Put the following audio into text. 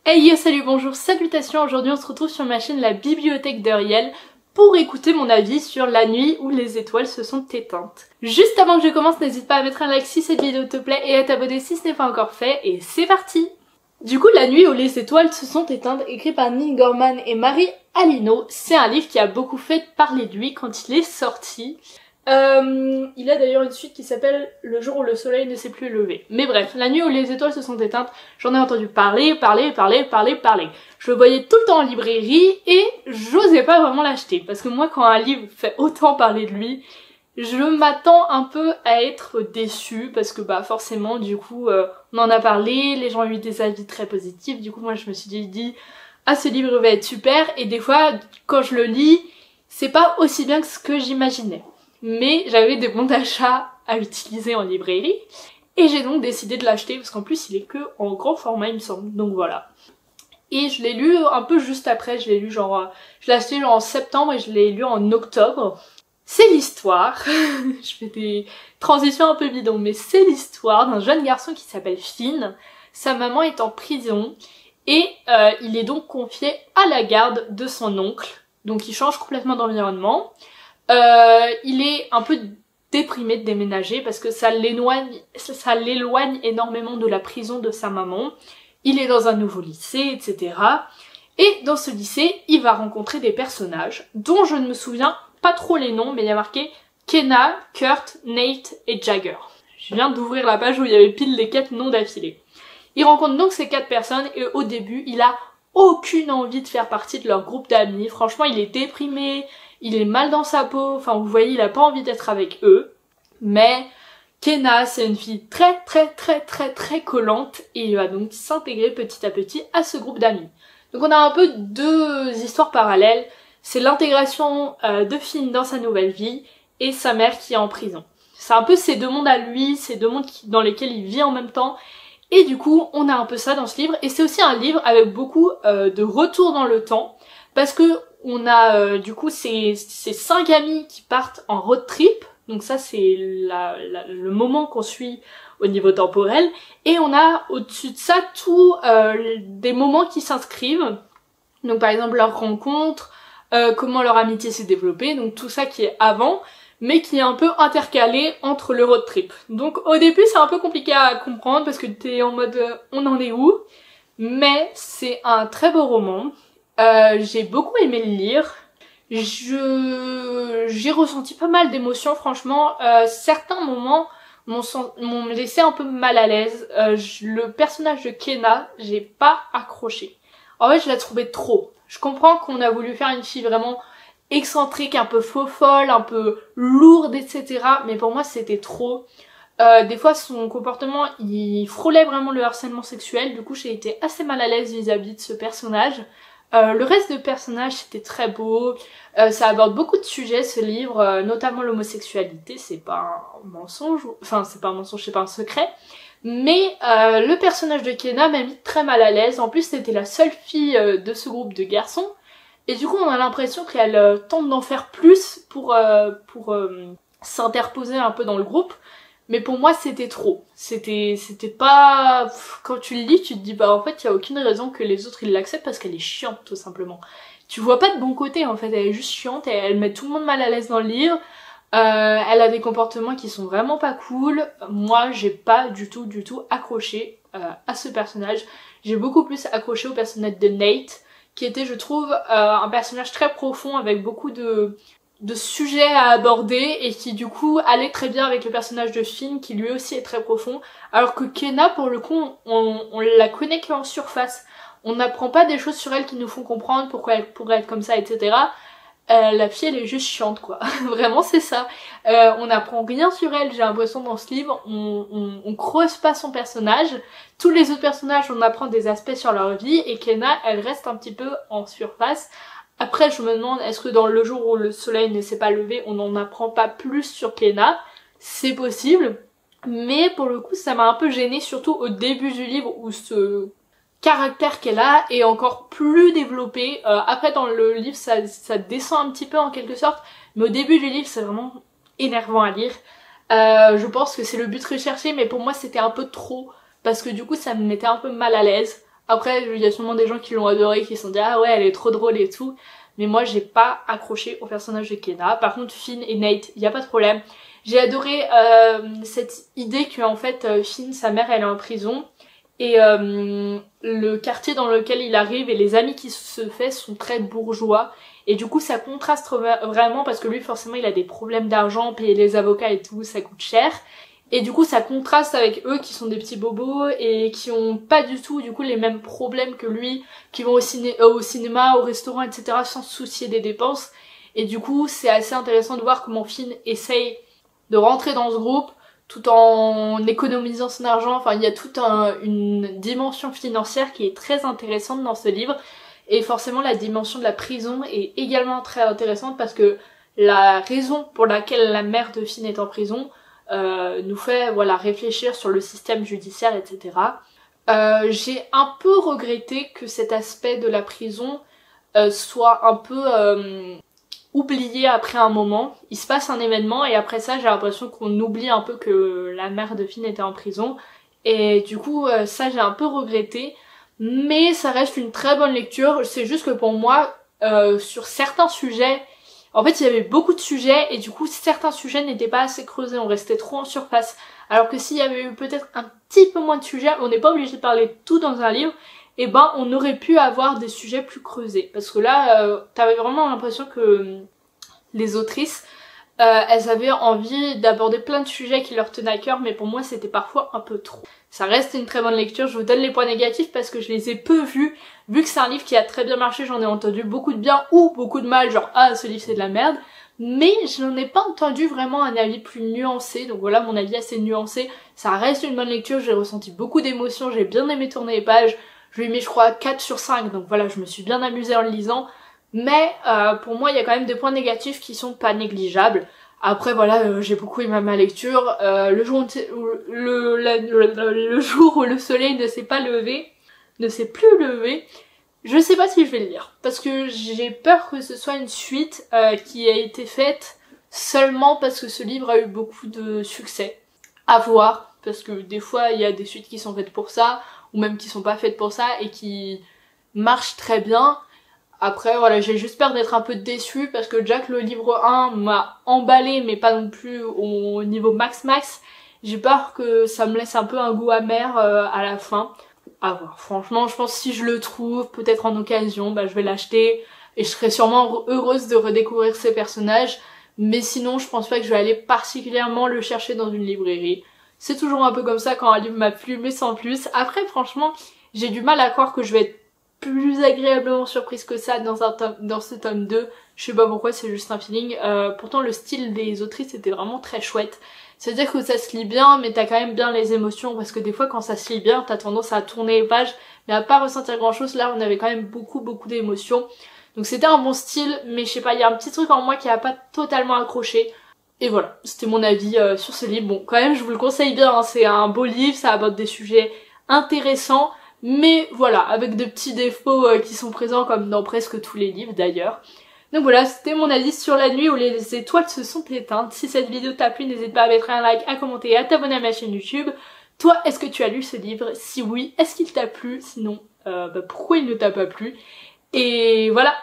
Hey yo, salut, bonjour, salutations. Aujourd'hui on se retrouve sur ma chaîne La Bibliothèque d'Uriel pour écouter mon avis sur la nuit où les étoiles se sont éteintes. Juste avant que je commence, n'hésite pas à mettre un like si cette vidéo te plaît et à t'abonner si ce n'est pas encore fait, et c'est parti. Du coup, La nuit où les étoiles se sont éteintes, écrit par Neil Gaiman et Marie Alino, c'est un livre qui a beaucoup fait parler de lui quand il est sorti. Il a d'ailleurs une suite qui s'appelle Le jour où le soleil ne s'est plus levé. Mais bref, La nuit où les étoiles se sont éteintes, j'en ai entendu parler. Je le voyais tout le temps en librairie et j'osais pas vraiment l'acheter. Parce que moi, quand un livre fait autant parler de lui, je m'attends un peu à être déçue. Parce que bah forcément, du coup, on en a parlé, les gens ont eu des avis très positifs. Du coup, moi je me suis dit, ah, ce livre va être super. Et des fois, quand je le lis, c'est pas aussi bien que ce que j'imaginais. Mais j'avais des bons d'achat à utiliser en librairie et j'ai donc décidé de l'acheter parce qu'en plus il est que en grand format il me semble, donc voilà. Et je l'ai lu un peu juste après, je l'ai acheté genre en septembre et je l'ai lu en octobre. C'est l'histoire, je fais des transitions un peu bidons, mais c'est l'histoire d'un jeune garçon qui s'appelle Finn. Sa maman est en prison et il est donc confié à la garde de son oncle, donc il change complètement d'environnement. Il est un peu déprimé de déménager parce que ça l'éloigne énormément de la prison de sa maman. Il est dans un nouveau lycée, etc. Et dans ce lycée, il va rencontrer des personnages dont je ne me souviens pas trop les noms, mais il y a marqué Kenna, Kurt, Nate et Jagger. Je viens d'ouvrir la page où il y avait pile les 4 noms d'affilée. Il rencontre donc ces 4 personnes et au début, il a aucune envie de faire partie de leur groupe d'amis. Franchement, il est déprimé, il est mal dans sa peau, enfin vous voyez, il a pas envie d'être avec eux. Mais Kenna, c'est une fille très collante et il va donc s'intégrer petit à petit à ce groupe d'amis. Donc on a un peu 2 histoires parallèles. C'est l'intégration de Finn dans sa nouvelle vie et sa mère qui est en prison. C'est un peu ces 2 mondes à lui, ces 2 mondes dans lesquels il vit en même temps. Et du coup, on a un peu ça dans ce livre. Et c'est aussi un livre avec beaucoup de retours dans le temps. Parce que on a du coup ces 5 amis qui partent en road trip. Donc ça c'est le moment qu'on suit au niveau temporel. Et on a au-dessus de ça tous des moments qui s'inscrivent. Donc par exemple leur rencontre, comment leur amitié s'est développée. Donc tout ça qui est avant, mais qui est un peu intercalé entre le road trip. Donc au début c'est un peu compliqué à comprendre parce que t'es en mode on en est où? Mais c'est un très beau roman. J'ai beaucoup aimé le lire. J'ai ressenti pas mal d'émotions, franchement. Certains moments m'ont laissé un peu mal à l'aise. Le personnage de Kenna, j'ai pas accroché. En fait, je la trouvais trop. Je comprends qu'on a voulu faire une fille vraiment excentrique, un peu faux-folle, un peu lourde, etc. Mais pour moi, c'était trop. Des fois, son comportement, il frôlait vraiment le harcèlement sexuel. Du coup, j'ai été assez mal à l'aise vis-à-vis de ce personnage. Le reste de personnages c'était très beau, ça aborde beaucoup de sujets ce livre, notamment l'homosexualité, c'est pas un mensonge, enfin c'est pas un mensonge, c'est pas un secret, mais le personnage de Kenna m'a mis très mal à l'aise. En plus c'était la seule fille de ce groupe de garçons, et du coup on a l'impression qu'elle tente d'en faire plus pour s'interposer un peu dans le groupe. Mais pour moi c'était trop, c'était pas... Quand tu le lis tu te dis bah en fait il y a aucune raison que les autres ils l'acceptent parce qu'elle est chiante tout simplement. Tu vois pas de bon côté en fait, elle est juste chiante et elle met tout le monde mal à l'aise dans le livre. Elle a des comportements qui sont vraiment pas cool. Moi j'ai pas du tout accroché à ce personnage. J'ai beaucoup plus accroché au personnage de Nate qui était je trouve un personnage très profond avec beaucoup de sujets à aborder et qui du coup allait très bien avec le personnage de Finn qui lui aussi est très profond, alors que Kenna pour le coup on la connaît qu'en surface, on n'apprend pas des choses sur elle qui nous font comprendre pourquoi elle pourrait être comme ça, etc. La fille elle est juste chiante quoi, vraiment c'est ça. On n'apprend rien sur elle, j'ai l'impression dans ce livre, on creuse pas son personnage. Tous les autres personnages on apprend des aspects sur leur vie et Kenna elle reste un petit peu en surface. Après je me demande est-ce que dans Le jour où le soleil ne s'est pas levé on n'en apprend pas plus sur Kenna. C'est possible, mais pour le coup ça m'a un peu gênée, surtout au début du livre où ce caractère qu'elle a est encore plus développé. Après dans le livre ça descend un petit peu en quelque sorte, mais au début du livre c'est vraiment énervant à lire. Je pense que c'est le but recherché, mais pour moi c'était un peu trop parce que du coup ça me mettait un peu mal à l'aise. Après il y a sûrement des gens qui l'ont adoré, qui se sont dit ah ouais elle est trop drôle et tout, mais moi j'ai pas accroché au personnage de Kenna. Par contre Finn et Nate, y a pas de problème. J'ai adoré cette idée que en fait Finn, sa mère elle est en prison, et le quartier dans lequel il arrive et les amis qui se fait sont très bourgeois, et du coup ça contraste vraiment parce que lui forcément il a des problèmes d'argent, payer les avocats et tout ça coûte cher, et du coup ça contraste avec eux qui sont des petits bobos et qui ont pas du tout du coup les mêmes problèmes que lui, qui vont au cinéma, au restaurant etc. sans se soucier des dépenses. Et du coup c'est assez intéressant de voir comment Finn essaye de rentrer dans ce groupe tout en économisant son argent. Enfin il y a toute une dimension financière qui est très intéressante dans ce livre, et forcément la dimension de la prison est également très intéressante parce que la raison pour laquelle la mère de Finn est en prison nous fait voilà réfléchir sur le système judiciaire etc. J'ai un peu regretté que cet aspect de la prison soit un peu oublié après un moment. Il se passe un événement et après ça j'ai l'impression qu'on oublie un peu que la mère de Finn était en prison, et du coup ça j'ai un peu regretté, mais ça reste une très bonne lecture. C'est juste que pour moi sur certains sujets, en fait il y avait beaucoup de sujets et du coup certains sujets n'étaient pas assez creusés, on restait trop en surface, alors que s'il y avait eu peut-être un petit peu moins de sujets, on n'est pas obligé de parler de tout dans un livre, et ben on aurait pu avoir des sujets plus creusés. Parce que là, t'avais vraiment l'impression que les autrices, elles avaient envie d'aborder plein de sujets qui leur tenaient à cœur, mais pour moi c'était parfois un peu trop. Ça reste une très bonne lecture, je vous donne les points négatifs parce que je les ai peu vus, vu que c'est un livre qui a très bien marché, j'en ai entendu beaucoup de bien ou beaucoup de mal, genre ah ce livre c'est de la merde, mais je n'en ai pas entendu vraiment un avis plus nuancé, donc voilà mon avis assez nuancé. Ça reste une bonne lecture, j'ai ressenti beaucoup d'émotions, j'ai bien aimé tourner les pages, je lui ai mis je crois 4 sur 5, donc voilà je me suis bien amusée en le lisant, mais pour moi il y a quand même des points négatifs qui sont pas négligeables. Après voilà, j'ai beaucoup aimé ma lecture, le jour où le soleil ne s'est pas levé, ne s'est plus levé, je sais pas si je vais le lire, parce que j'ai peur que ce soit une suite qui a été faite seulement parce que ce livre a eu beaucoup de succès. À voir, parce que des fois il y a des suites qui sont faites pour ça, ou même qui sont pas faites pour ça et qui marchent très bien. Après voilà, j'ai juste peur d'être un peu déçue parce que Jack le livre 1 m'a emballé mais pas non plus au niveau max. J'ai peur que ça me laisse un peu un goût amer à la fin. À voir. Franchement je pense que si je le trouve peut-être en occasion, bah je vais l'acheter et je serai sûrement heureuse de redécouvrir ces personnages. Mais sinon je pense pas que je vais aller particulièrement le chercher dans une librairie. C'est toujours un peu comme ça quand un livre m'a plu, mais sans plus. Après franchement j'ai du mal à croire que je vais être plus agréablement surprise que ça dans ce tome 2. Je sais pas pourquoi, c'est juste un feeling. Pourtant le style des autrices était vraiment très chouette. C'est-à-dire que ça se lit bien, mais t'as quand même bien les émotions, parce que des fois quand ça se lit bien, t'as tendance à tourner les pages, mais à pas ressentir grand chose. Là on avait quand même beaucoup d'émotions. Donc c'était un bon style, mais je sais pas, il y a un petit truc en moi qui a pas totalement accroché. Et voilà, c'était mon avis sur ce livre. Bon, quand même je vous le conseille bien, hein. C'est un beau livre, ça aborde des sujets intéressants, mais voilà, avec de petits défauts qui sont présents comme dans presque tous les livres d'ailleurs. Donc voilà, c'était mon avis sur la nuit où les étoiles se sont éteintes. Si cette vidéo t'a plu, n'hésite pas à mettre un like, à commenter et à t'abonner à ma chaîne YouTube. Toi, est-ce que tu as lu ce livre? Si oui, est-ce qu'il t'a plu? Sinon, pourquoi il ne t'a pas plu? Et voilà.